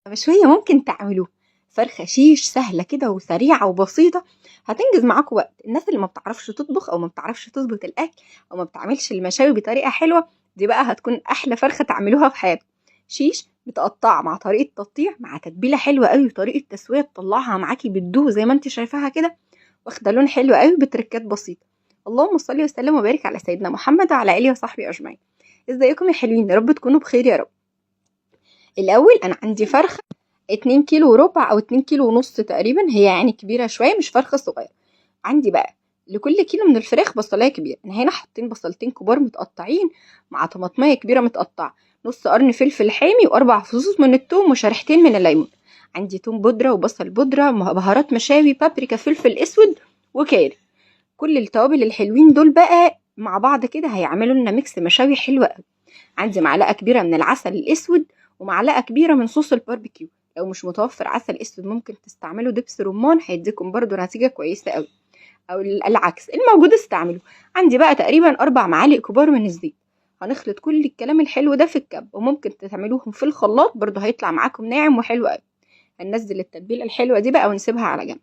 مشوية ممكن تعملوه. فرخة شيش سهلة كده وسريعة وبسيطة، هتنجز معاكم وقت. الناس اللي ما بتعرفش تطبخ او ما بتعرفش تظبط الاكل او ما بتعملش المشاوي بطريقة حلوة، دي بقى هتكون احلى فرخة تعملوها في حياتكم. شيش متقطعة مع طريقة تقطيع مع تتبيلة حلوة قوي وطريقة تسوية تطلعها معاكي بتدوب زي ما انت شايفاها كده، واخده لون حلو قوي بتركات بسيطة. اللهم صل وسلم وبارك على سيدنا محمد وعلى اله وصحبه اجمعين. ازيكم يا حلوين؟ يا رب تكونوا بخير يا رب. الاول انا عندي فرخه 2 كيلو وربع او 2 كيلو ونص تقريبا، هي يعني كبيره شويه مش فرخه صغيره. عندي بقى لكل كيلو من الفراخ بصلايه كبيره. انا هنا حاطين بصلتين كبار متقطعين مع طماطميه كبيره متقطعه، نص قرن فلفل حامي واربع فصوص من الثوم وشريحتين من الليمون. عندي ثوم بودره وبصل بودره، بهارات مشاوي، بابريكا، فلفل اسود وكاري. كل التوابل الحلوين دول بقى مع بعض كده هيعملوا لنا ميكس مشاوي حلو قوي. عندي معلقه كبيره من العسل الاسود ومعلقه كبيره من صوص الباربيكيو. لو مش متوفر عسل اسود ممكن تستعملوا دبس رمان، هيديكم برضو نتيجه كويسه قوي، او العكس الموجود استعملوه. عندي بقى تقريبا 4 معالق كبار من الزيت. هنخلط كل الكلام الحلو ده في الكب، وممكن تعملوهم في الخلاط برضو هيطلع معاكم ناعم وحلو قوي. هننزل التتبيله الحلوه دي بقى ونسيبها على جنب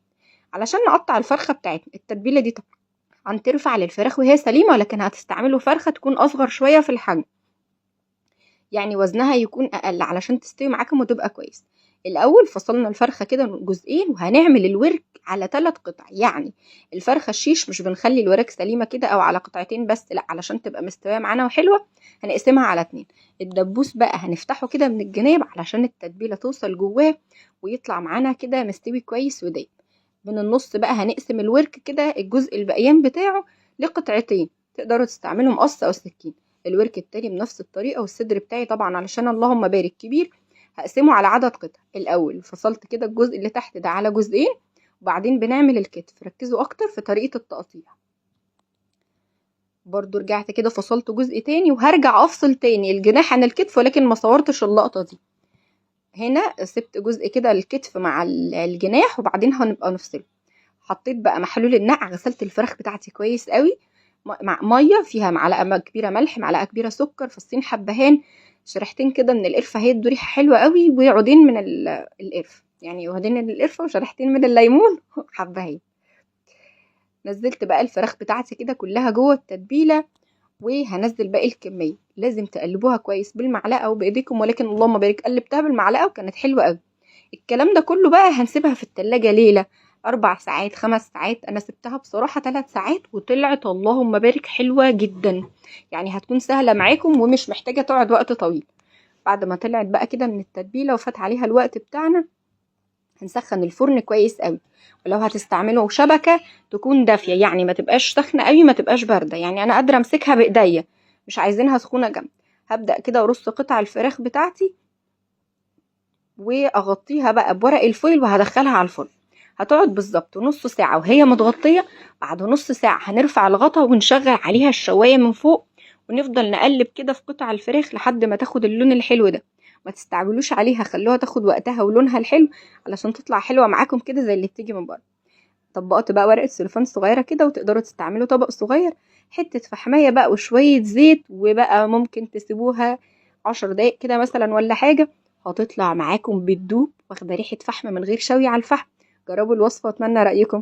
علشان نقطع الفرخه بتاعتنا. التتبيله دي طبعا تنفع للفراخ وهي سليمه، لكن هتستعملوا فرخه تكون اصغر شويه في الحجم، يعني وزنها يكون اقل علشان تستوي معاكم وتبقى كويس. الاول فصلنا الفرخه كده جزئين، وهنعمل الورك على 3 قطع. يعني الفرخه الشيش مش بنخلي الورك سليمه كده او على قطعتين بس، لا، علشان تبقى مستويه معانا وحلوه هنقسمها على 2. الدبوس بقى هنفتحه كده من الجناب علشان التتبيله توصل جواه ويطلع معانا كده مستوي كويس ودايب. من النص بقى هنقسم الورك كده الجزء البقيان بتاعه لقطعتين، تقدروا تستعملوا مقص او سكين. الورك التاني بنفس الطريقه، والصدر بتاعي طبعا علشان اللهم بارك كبير هقسمه على عدد قطع. الاول فصلت كده الجزء اللي تحت ده على جزئين، وبعدين بنعمل الكتف. ركزوا اكتر في طريقه التقطيع. برضو رجعت كده فصلت جزء تاني، وهرجع افصل تاني الجناح عن الكتف، ولكن ما صورتش اللقطه دي. هنا سبت جزء كده الكتف مع الجناح وبعدين هنبقى نفصله. حطيت بقى محلول النقع، غسلت الفراخ بتاعتي كويس قوي مع ميه فيها معلقه كبيره ملح، معلقه كبيره سكر، فصين حبهان، شريحتين كده من القرفه هيدوا ريحه حلوه قوي، وعودين من القرفه، يعني عودين من القرفه وشريحتين من الليمون حبهان. نزلت بقى الفراخ بتاعتي كده كلها جوه التتبيله، وهنزل باقي الكميه. لازم تقلبوها كويس بالمعلقه او بايديكم، ولكن اللهم بارك قلبتها بالمعلقه وكانت حلوه قوي. الكلام ده كله بقى هنسيبها في التلاجة ليلة، 4 ساعات 5 ساعات. انا سبتها بصراحة 3 ساعات وطلعت اللهم بارك حلوة جدا، يعني هتكون سهلة معاكم ومش محتاجة تقعد وقت طويل. بعد ما طلعت بقى كده من التتبيلة وفات عليها الوقت بتاعنا، هنسخن الفرن كويس قوي. ولو هتستعملوا شبكة تكون دافية، يعني ما تبقاش سخنة قوي ما تبقاش باردة، يعني انا قادرة امسكها بايديا، مش عايزينها سخونة جامد. هبدأ كده ارص قطع الفراخ بتاعتي واغطيها بقى بورق الفويل وهدخلها على الفرن. هتقعد بالظبط نص ساعة وهي متغطية. بعد نص ساعة هنرفع الغطا ونشغل عليها الشواية من فوق، ونفضل نقلب كده في قطع الفراخ لحد ما تاخد اللون الحلو ده. ما تستعجلوش عليها، خلوها تاخد وقتها ولونها الحلو علشان تطلع حلوة معاكم كده زي اللي بتيجي من بره. طبقت بقى ورقة سلوفان صغيرة كده، وتقدروا تستعملوا طبق صغير، حتة فحمية بقى وشوية زيت، وبقى ممكن تسيبوها 10 دقايق كده مثلا ولا حاجة، هتطلع معاكم بتدوب واخدة ريحة فحم من غير شوي على الفحم. جربوا الوصفة واتمنى رأيكم.